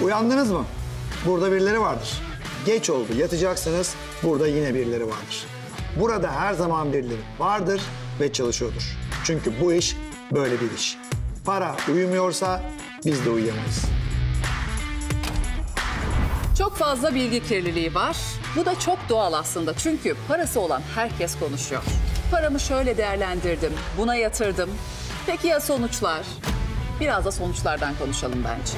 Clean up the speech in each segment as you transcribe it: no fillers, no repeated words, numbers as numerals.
Uyandınız mı? Burada birileri vardır. Geç oldu, yatacaksınız. Burada yine birileri vardır. Burada her zaman birileri vardır ve çalışıyordur. Çünkü bu iş böyle bir iş. Para uyumuyorsa biz de uyuyamayız. Çok fazla bilgi kirliliği var. Bu da çok doğal aslında. Çünkü parası olan herkes konuşuyor. Paramı şöyle değerlendirdim, buna yatırdım. Peki ya sonuçlar? Biraz da sonuçlardan konuşalım bence.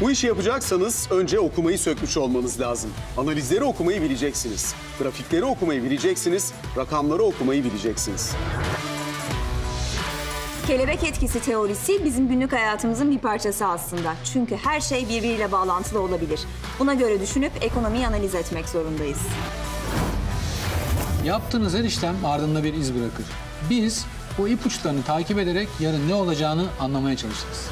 Bu işi yapacaksanız önce okumayı sökmüş olmanız lazım. Analizleri okumayı bileceksiniz. Grafikleri okumayı bileceksiniz. Rakamları okumayı bileceksiniz. Kelebek etkisi teorisi bizim günlük hayatımızın bir parçası aslında. Çünkü her şey birbiriyle bağlantılı olabilir. Buna göre düşünüp ekonomiyi analiz etmek zorundayız. Yaptığınız her işlem ardında bir iz bırakır. Biz bu ipuçlarını takip ederek yarın ne olacağını anlamaya çalışırız.